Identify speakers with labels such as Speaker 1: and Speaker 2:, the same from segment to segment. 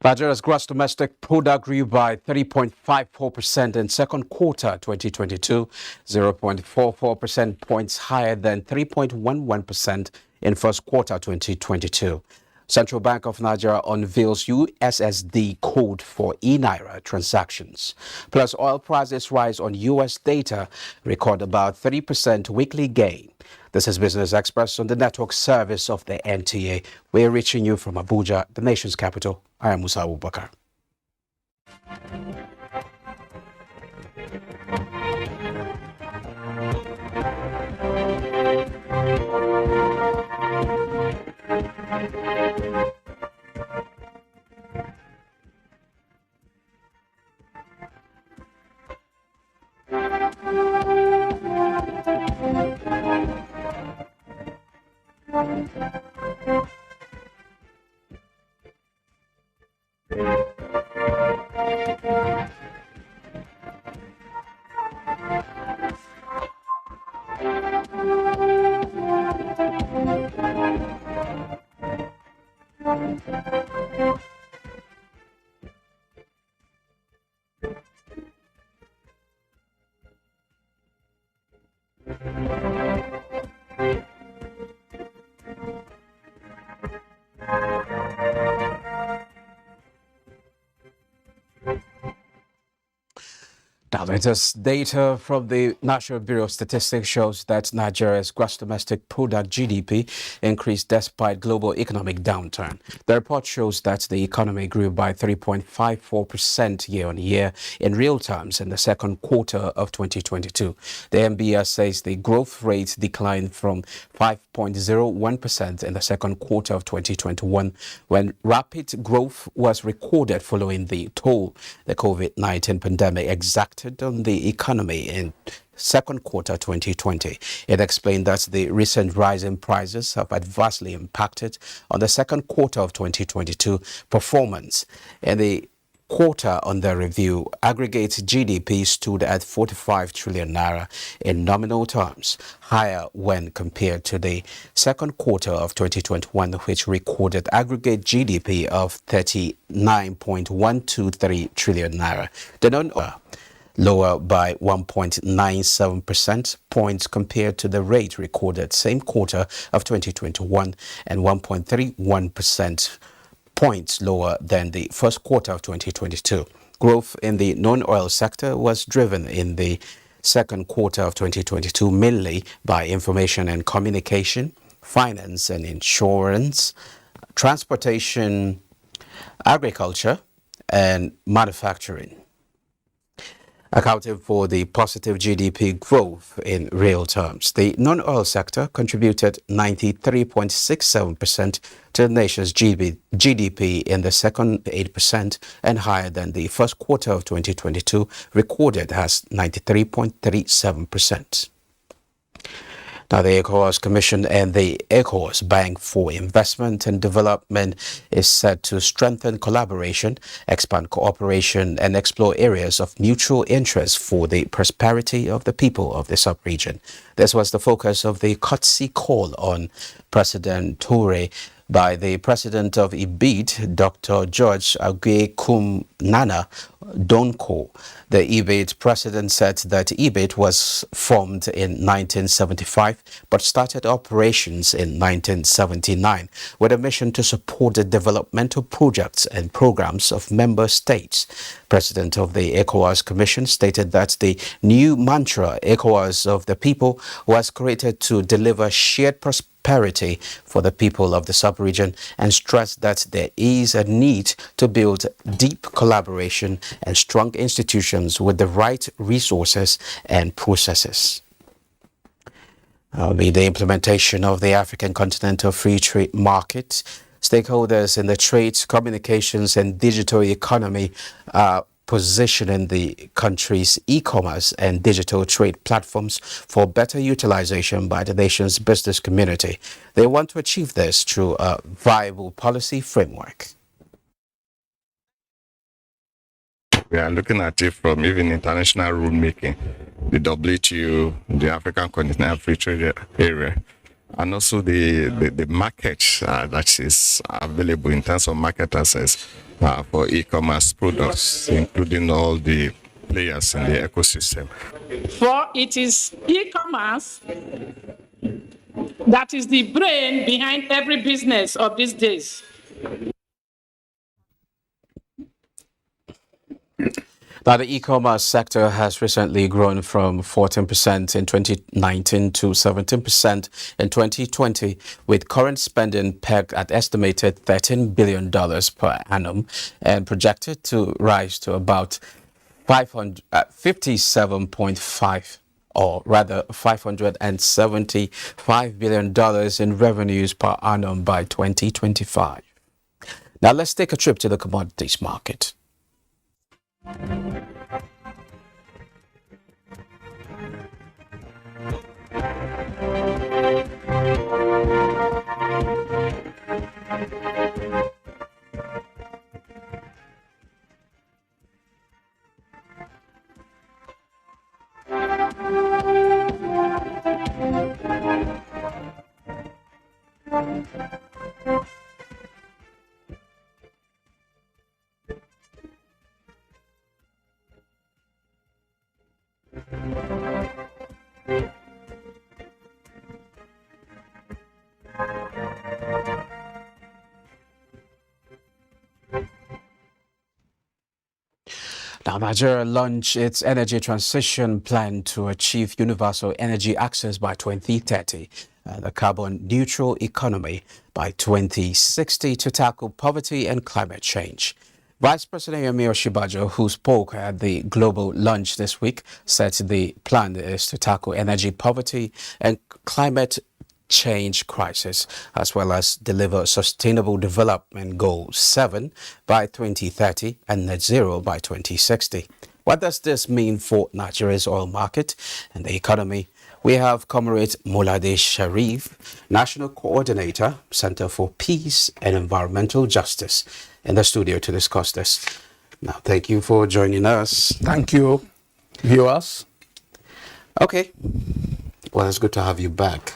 Speaker 1: Nigeria's gross domestic product grew by 3.54% in second quarter 2022, 0.44 percent points higher than 3.11% in first quarter 2022. Central Bank of Nigeria unveils USSD code for e-Naira transactions. Plus, oil prices rise on US data, record about 3% weekly gain. This is Business Express on the network service of the NTA. We're reaching you from Abuja, the nation's capital. I am Musa Abubakar. Now, latest data from the National Bureau of Statistics shows that Nigeria's gross domestic product GDP increased despite global economic downturn. The report shows that the economy grew by 3.54% year-on-year in real terms in the second quarter of 2022. The NBS says the growth rate declined from 5.01% in the second quarter of 2021, when rapid growth was recorded following the toll the COVID-19 pandemic exacted on the economy in second quarter 2020. It explained that the recent rise in prices have adversely impacted on the second quarter of 2022 performance. In the quarter under review, aggregate GDP stood at 45 trillion naira in nominal terms, higher when compared to the second quarter of 2021, which recorded aggregate GDP of 39.123 trillion naira. The lower by 1.97 percent points compared to the rate recorded same quarter of 2021 and 1.31 percent points lower than the first quarter of 2022. Growth in the non-oil sector was driven in the second quarter of 2022 mainly by information and communication, finance and insurance, transportation, agriculture, and manufacturing, accounting for the positive GDP growth in real terms. The non-oil sector contributed 93.67% to the nation's GDP in the second 8% and higher than the first quarter of 2022, recorded as 93.37%. Now, the ECOWAS Commission and the ECOWAS Bank for Investment and Development is set to strengthen collaboration, expand cooperation, and explore areas of mutual interest for the prosperity of the people of the sub-region. This was the focus of the courtesy call on President Toure by the president of IBID, Dr. George Agwe Nana Donko. The IBID president said that IBID was formed in 1975 but started operations in 1979 with a mission to support the developmental projects and programs of member states. President of the ECOWAS Commission stated that the new mantra, ECOWAS of the people, was created to deliver shared prosperity for the people of the sub-region and stressed that there is a need to build deep collaboration and strong institutions with the right resources and processes. The implementation of the African Continental Free Trade Market Stakeholders in the trade, communications, and digital economy are positioning the country's e-commerce and digital trade platforms for better utilization by the nation's business community. They want to achieve this through a viable policy framework.
Speaker 2: We are looking at it from even international rulemaking, the WTO, the African Continental Free Trade Area, and also the market that is available in terms of market access for e-commerce products, including all the players in the ecosystem.
Speaker 3: For it is e-commerce that is the brain behind every business of these days.
Speaker 1: Now, the e-commerce sector has recently grown from 14% in 2019 to 17% in 2020, with current spending pegged at estimated $13 billion per annum and projected to rise to about 57.5 or rather $575 billion in revenues per annum by 2025. Now, let's take a trip to the commodities market. Now, Nigeria launched its energy transition plan to achieve universal energy access by 2030 and a carbon-neutral economy by 2060 to tackle poverty and climate change. Vice President Yemi Osinbajo, who spoke at the global launch this week, said the plan is to tackle energy poverty and climate change crisis, as well as deliver Sustainable Development Goal 7 by 2030 and Net Zero by 2060. What does this mean for Nigeria's oil market and the economy? We have Comrade Molade Sharif, National Coordinator, Center for Peace and Environmental Justice, in the studio to discuss this. Now, thank you for joining us.
Speaker 4: Thank you, viewers.
Speaker 1: Okay. Well, it's good to have you back.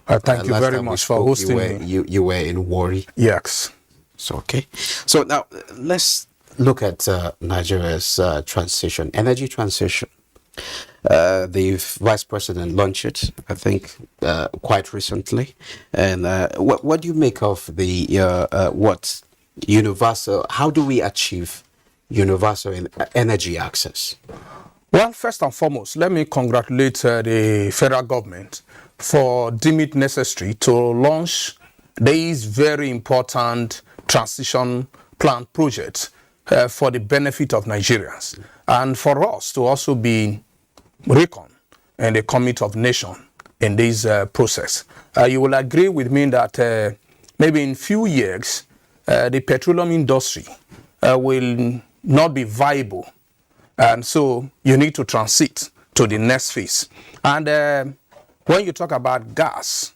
Speaker 4: Thank you very much for hosting me.
Speaker 1: You were in Warri.
Speaker 4: Yes.
Speaker 1: So, okay. So now let's look at Nigeria's transition, energy transition. The Vice President launched it, I think, quite recently. And what do you make of the universal? How do we achieve universal energy access?
Speaker 4: Well, first and foremost, let me congratulate the federal government for deeming it necessary to launch this very important transition plan project for the benefit of Nigerians and for us to also be reckoned in the committee of nation in this process. You will agree with me that maybe in few years, the petroleum industry will not be viable. And so you need to transit to the next phase. And when you talk about gas,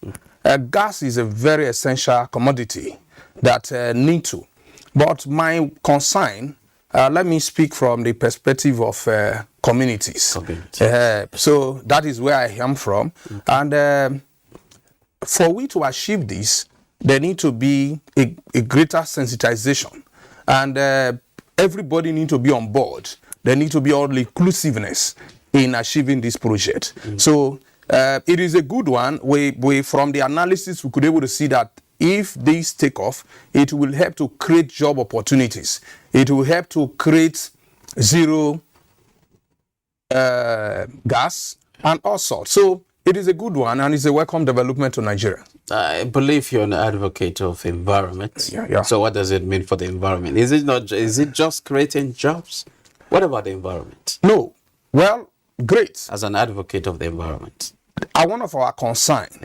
Speaker 4: gas is a very essential commodity that need to. But my concern, let me speak from the perspective of communities. So that is where I am from. Okay. And for we to achieve this, there need to be a greater sensitization. And everybody need to be on board. There need to be all inclusiveness in achieving this project. So it is a good one. We from the analysis, we could be able to see that if this take off, it will help to create job opportunities. It will help to create zero gas and all sorts. So it is a good one and it's a welcome development to Nigeria.
Speaker 1: I believe you're an advocate of environment.
Speaker 4: Yeah.
Speaker 1: So what does it mean for the environment? Is it just creating jobs? What about the environment?
Speaker 4: No. Well, great.
Speaker 1: As an advocate of the environment.
Speaker 4: One of our concerns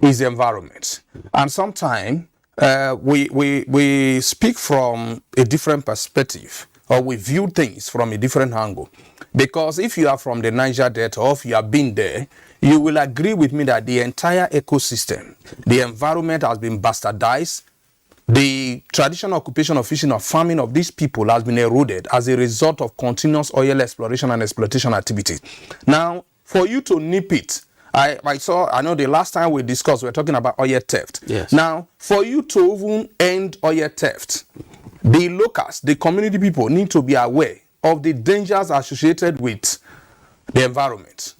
Speaker 4: is the environment. And sometimes we speak from a different perspective, or we view things from a different angle. Because if you are from the Niger Delta, or if you have been there, you will agree with me that the entire ecosystem, the environment has been bastardized. The traditional occupation of fishing or farming of these people has been eroded as a result of continuous oil exploration and exploitation activities. Now, for you to nip it, I know the last time we discussed, we were talking about oil theft.
Speaker 1: Yes.
Speaker 4: Now, for you to even end oil theft, the locals, the community people need to be aware of the dangers associated with the environment.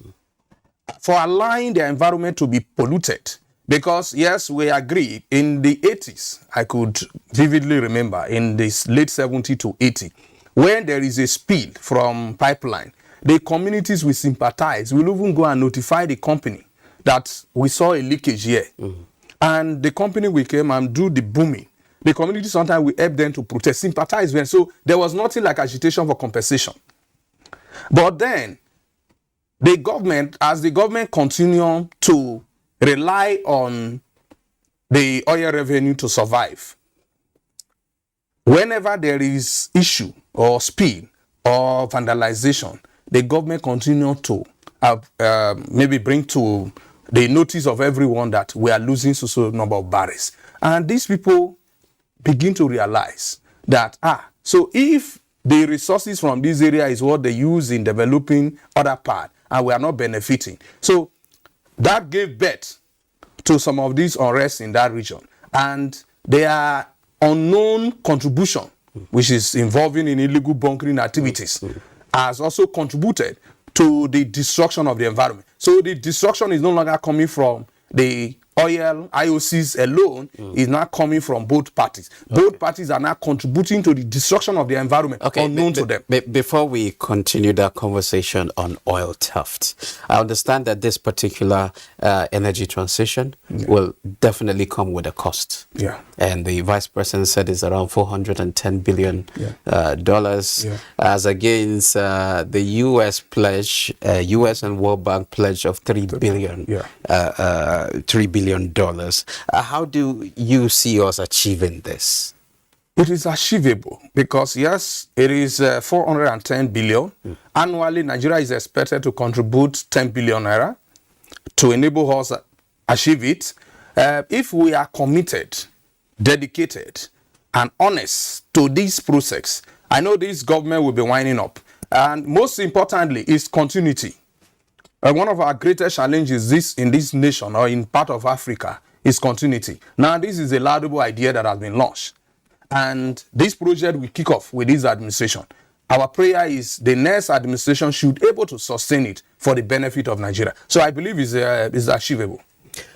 Speaker 4: For allowing the environment to be polluted, because yes, we agree, in the 80s, I could vividly remember, in this late 70 to 80, when there is a spill from pipeline, the communities will sympathize, will even go and notify the company that we saw a leakage here. And the company will come and do the booming. The community sometimes will help them to protest, sympathize with them. So there was nothing like agitation for compensation. But then, the government, as the government continue to rely on the oil revenue to survive, whenever there is issue or spill or vandalization, the government continue to maybe bring to the notice of everyone that we are losing so number of barrels. And these people begin to realize that, so if the resources from this area is what they use in developing other part, and we are not benefiting. So that gave birth to some of these unrest in that region. And their unknown contribution, which is involving in illegal bunkering activities, has also contributed to the destruction of the environment. So the destruction is no longer coming from the oil IOCs alone, is now coming from both parties. Both parties are now contributing to the destruction of the environment, unknown to them.
Speaker 1: Before we continue that conversation on oil theft, I understand that this particular energy transition will definitely come with a cost.
Speaker 4: Yeah.
Speaker 1: And the vice president said it's around $410 billion as against the U.S. pledge, U.S. and World Bank pledge of $3 billion. $3 billion. How do you see us achieving this?
Speaker 4: It is achievable because, yes, it is 410 billion. Annually, Nigeria is expected to contribute 10 billion naira to enable us achieve it. If we are committed, dedicated, and honest to this process, I know this government will be winding up. And most importantly is continuity. One of our greatest challenges in this nation or in part of Africa is continuity. Now, this is a laudable idea that has been launched. And this project will kick off with this administration. Our prayer is the next administration should be able to sustain it for the benefit of Nigeria. So I believe it's achievable.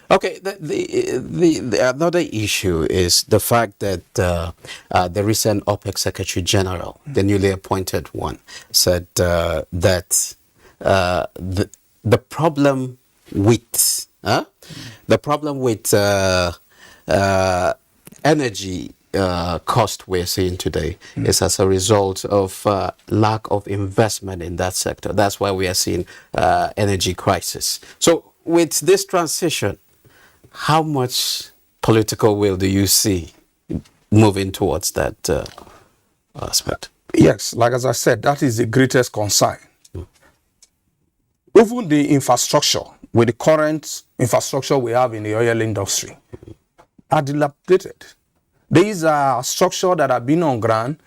Speaker 1: Okay, the another issue is the fact that the recent OPEC Secretary General, the newly appointed one, said that the problem with energy cost we're seeing today is as a result of lack of investment in that sector. That's why we are seeing energy crisis. So with this transition, how much political will do you see moving towards that aspect?
Speaker 4: Yes, like as I said, that is the greatest concern. Even the infrastructure, with the current infrastructure we have in the oil industry, are dilapidated. These are structures that have been on ground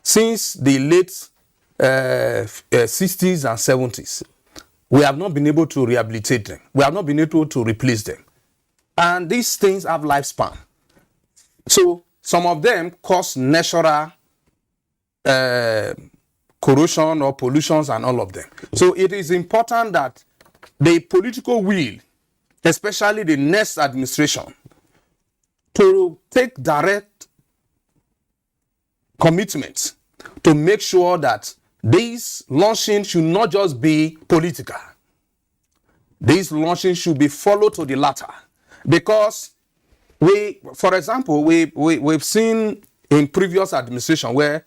Speaker 4: since the late 60s and 70s. We have not been able to rehabilitate them. We have not been able to replace them. And these things have lifespan. So some of them cause natural corrosion or pollutions and all of them. So it is important that the political will, especially the next administration, to take direct commitments to make sure that these launching should not just be political. These launching should be followed to the latter. Because for example, we've seen in previous administration where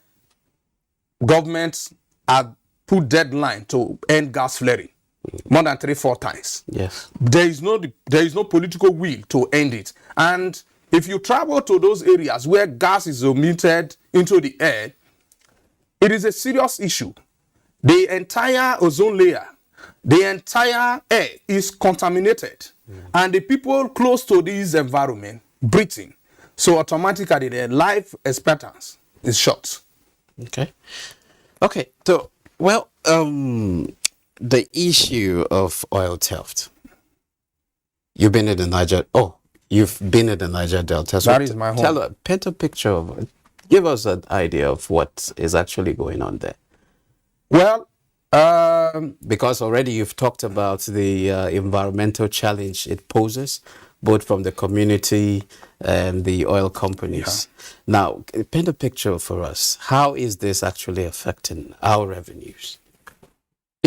Speaker 4: governments have put deadline to end gas flaring more than 3-4 times.
Speaker 1: Yes.
Speaker 4: There is no political will to end it. And If you travel to those areas where gas is emitted into the air, it is a serious issue. The entire ozone layer, the entire air is contaminated. And the people close to this environment breathing. So automatically their life expectancy is short.
Speaker 1: Okay. Okay. So, well, the issue of oil theft. You've been in the Niger. Oh, you've been in the Niger Delta. So
Speaker 4: That is my home.
Speaker 1: Paint a picture of it. Give us an idea of what is actually going on there.
Speaker 4: Well,
Speaker 1: Because already you've talked about the environmental challenge it poses, both from the community and the oil companies. Now, paint a picture for us. How is this actually affecting our revenues?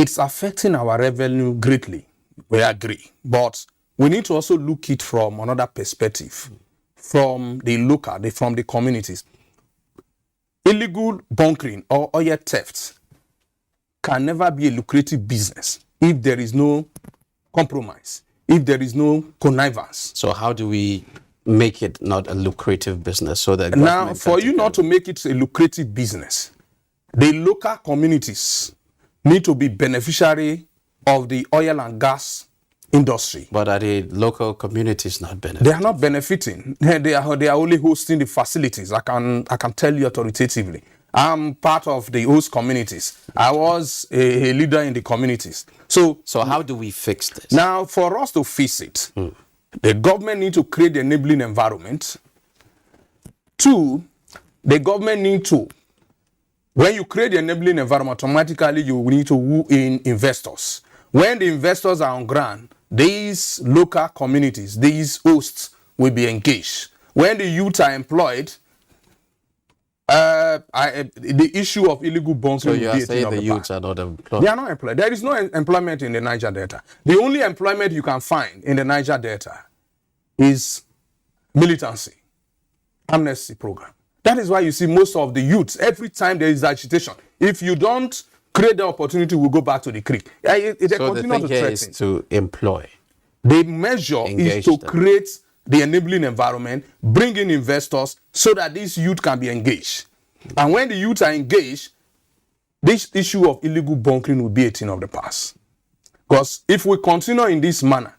Speaker 4: it's affecting our revenue greatly. We agree. But we need to also look it from another perspective, from the local, from the communities. Illegal bunkering or oil theft can never be a lucrative business if there is no compromise, if there is no connivance.
Speaker 1: So how do we make it not a lucrative business so that
Speaker 4: Now, for you not to make it a lucrative business, the local communities need to be beneficiary of the oil and gas industry.
Speaker 1: But are the local communities not benefiting?
Speaker 4: They are not benefiting. They are only hosting the facilities. I can tell you authoritatively. I'm part of the host communities. I was a leader in the communities. So
Speaker 1: how do we fix this?
Speaker 4: now, for us to fix it, the government need to create the enabling environment. Two, the government need to, when you create the enabling environment, automatically you need to woo in investors. When the investors are on ground, these local communities, these hosts will be engaged. When the youth are employed, the issue of illegal bunkering.
Speaker 1: So you are saying the youths are not employed?
Speaker 4: They are not employed. There is no employment in the Niger Delta. The only employment you can find in the Niger Delta is militancy, amnesty program. That is why you see most of the youths, every time there is agitation, if you don't create the opportunity, we'll go back to the creek. They
Speaker 1: So the thing here is to employ.
Speaker 4: The measure
Speaker 1: Engage
Speaker 4: is to
Speaker 1: them.
Speaker 4: create the enabling environment, bring in investors so that these youth can be engaged. And when the youth are engaged, this issue of illegal bunkering will be a thing of the past. Because if we continue in this manner,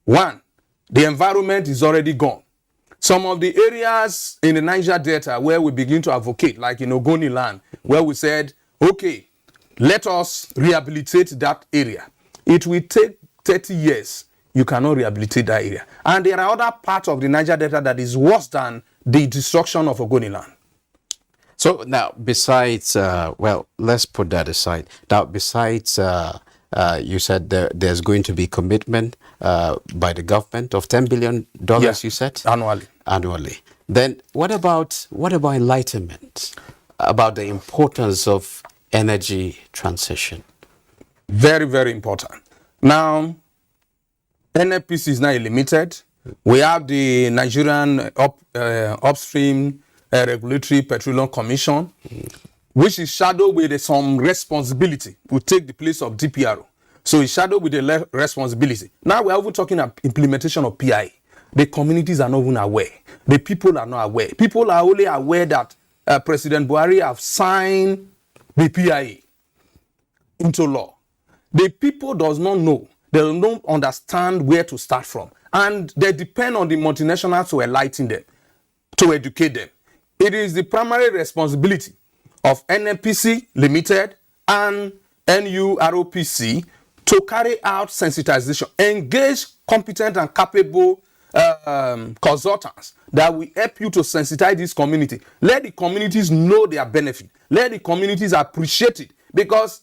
Speaker 4: one, the environment is already gone. Some of the areas in the Niger Delta where we begin to advocate, like in Ogoni land, where we said, okay, let us rehabilitate that area. It will take 30 years. You cannot rehabilitate that area. And there are other parts of the Niger Delta that is worse than the destruction of Ogoni land.
Speaker 1: So now, besides, let's put that aside. Now, besides, you said there's going to be commitment by the government of $10 billion, you said?
Speaker 4: Annually.
Speaker 1: Then what about enlightenment, about the importance of energy transition?
Speaker 4: Very, very important. Now, NNPC is now limited. We have the Nigerian Upstream Regulatory Petroleum Commission, which is shadowed with some responsibility, will take the place of DPRO. So it's shadowed with the responsibility. Now we're even talking about implementation of PIA. The communities are not even aware. The people are not aware. People are only aware that President Buhari have signed the PIA into law. The people does not know. They don't understand where to start from. And they depend on the multinationals to enlighten them, to educate them. It is the primary responsibility of NNPC Limited and NUROPC to carry out sensitization, engage competent and capable consultants that will help you to sensitize this community. Let the communities know their benefit. Let the communities appreciate it, because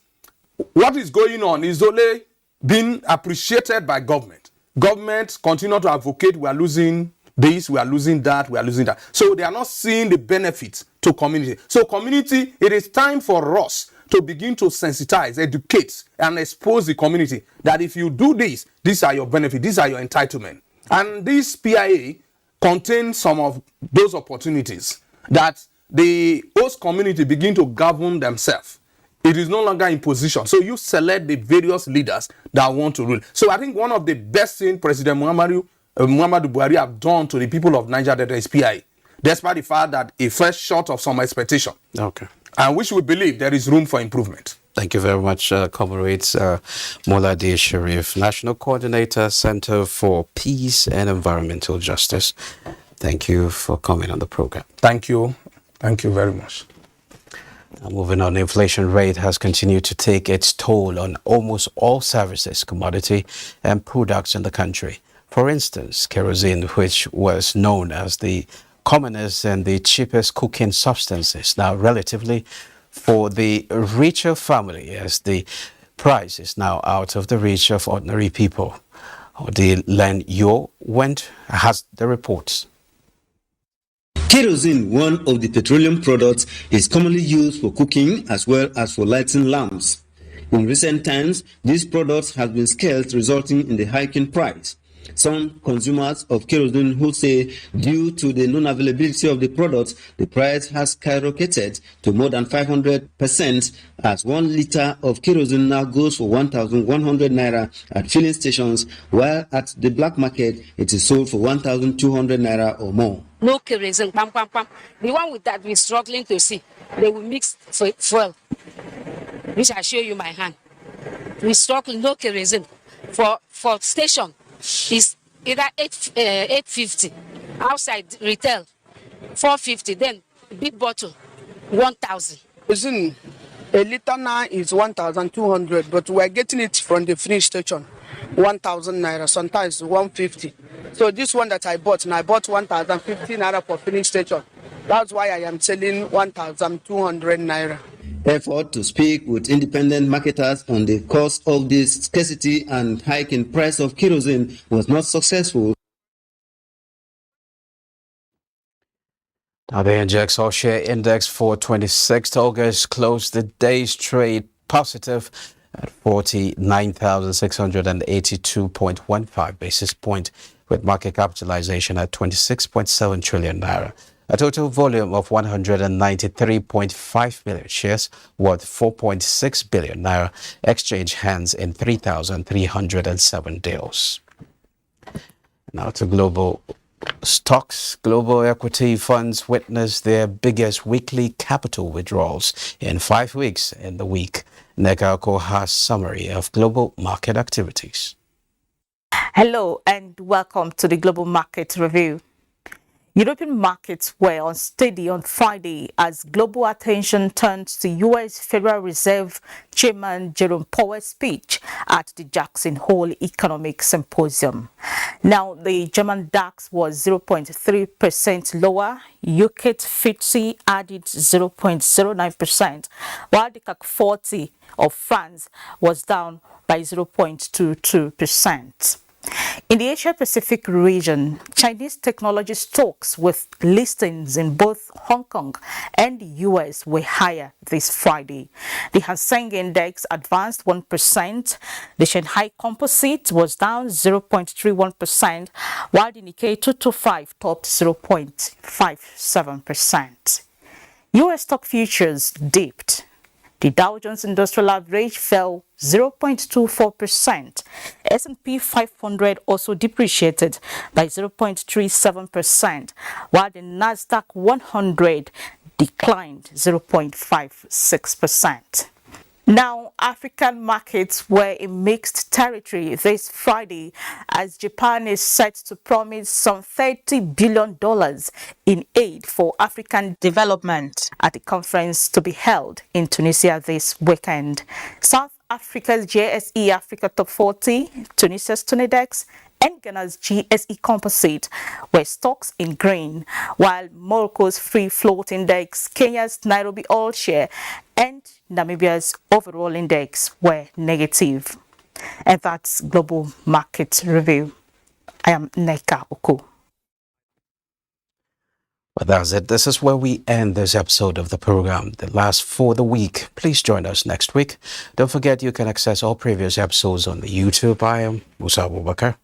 Speaker 4: what is going on is only being appreciated by government. Government continue to advocate, we are losing this, we are losing that, we are losing that. So they are not seeing the benefits to community. So community, it is time for us to begin to sensitize, educate, and expose the community that if you do this, these are your benefits, these are your entitlements. And this PIA contains some of those opportunities that the host community begin to govern themselves. It is no longer in position. So you select the various leaders that want to rule. So I think one of the best things President Muhammadu Muhammadu Buhari have done to the people of Niger Delta is PI, despite the fact that it fell short of some expectation.
Speaker 1: Okay.
Speaker 4: And which we believe there is room for improvement.
Speaker 1: Thank you very much, Comrades. Molade Sharif, National Coordinator, Center for Peace and Environmental Justice. Thank you for coming on the program.
Speaker 4: Thank you. Thank you very much.
Speaker 1: Moving on, the inflation rate has continued to take its toll on almost all services, commodity, and products in the country. For instance, kerosene, which was known as the commonest and the cheapest cooking substances, now relatively for the richer family, as the price is now out of the reach of ordinary people. The Len Yo has the reports.
Speaker 5: Kerosene, one of the petroleum products, is commonly used for cooking as well as for lighting lamps. In recent times, this product has been scarce, resulting in the hiking price. Some consumers of kerosene who say due to the non-availability of the product, the price has skyrocketed to more than 500%, as 1 liter of kerosene now goes for 1,100 naira at filling stations, while at the black market it is sold for 1,200 naira or more.
Speaker 6: No kerosene, bam, bam, bam. The one with that we're struggling to see, they will mix fuel, which I show you my hand. We struggle, no kerosene. For station, it's either 850, outside retail 450, then big bottle 1,000.
Speaker 7: Listen, a liter now is 1,200, but we're getting it from the filling station 1,000 naira, sometimes 150. So this one that I bought, and I bought 1,050 naira for filling station. That's why I am selling 1,200 naira.
Speaker 5: Effort to speak with independent marketers on the cause of this scarcity and hike in price of kerosene was not successful.
Speaker 1: Now, the NGX All-Share Index for 26th August closed the day's trade positive at 49,682.15 basis point, with market capitalization at 26.7 trillion naira. A total volume of 193.5 million shares worth 4.6 billion naira exchange hands in 3,307 deals. Now to global stocks. Global equity funds witnessed their biggest weekly capital withdrawals in 5 weeks in the week. Nekako has summary of global market activities.
Speaker 8: Hello and welcome to the Global Market Review. European markets were unsteady on Friday as global attention turned to U.S. Federal Reserve Chairman Jerome Powell's speech at the Jackson Hole Economic Symposium. Now, the German DAX was 0.3% lower, UK FTSE added 0.09%, while the CAC 40 of France was down by 0.22%. In the Asia-Pacific region, Chinese technology stocks with listings in both Hong Kong and the US were higher this Friday. The Hang Seng Index advanced 1%, the Shanghai Composite was down 0.31%, while the Nikkei 225 topped 0.57%. US stock futures dipped. The Dow Jones Industrial Average fell 0.24%. S&P 500 also depreciated by 0.37%, while the Nasdaq 100 declined 0.56%. Now, African markets were in mixed territory this Friday as Japan is set to promise some $30 billion in aid for African development at the conference to be held in Tunisia this weekend. South Africa's JSE Africa Top 40, Tunisia's Tunidex, and Ghana's GSE Composite were stocks in green, while Morocco's Free Float Index, Kenya's Nairobi All Share, and Namibia's overall index were negative. And that's Global Market Review. I am Neka Oku.
Speaker 1: Well, that's it. This is where we end this episode of the program, the last for the week. Please join us next week. Don't forget you can access all previous episodes on the YouTube. I am Musa Abubakar.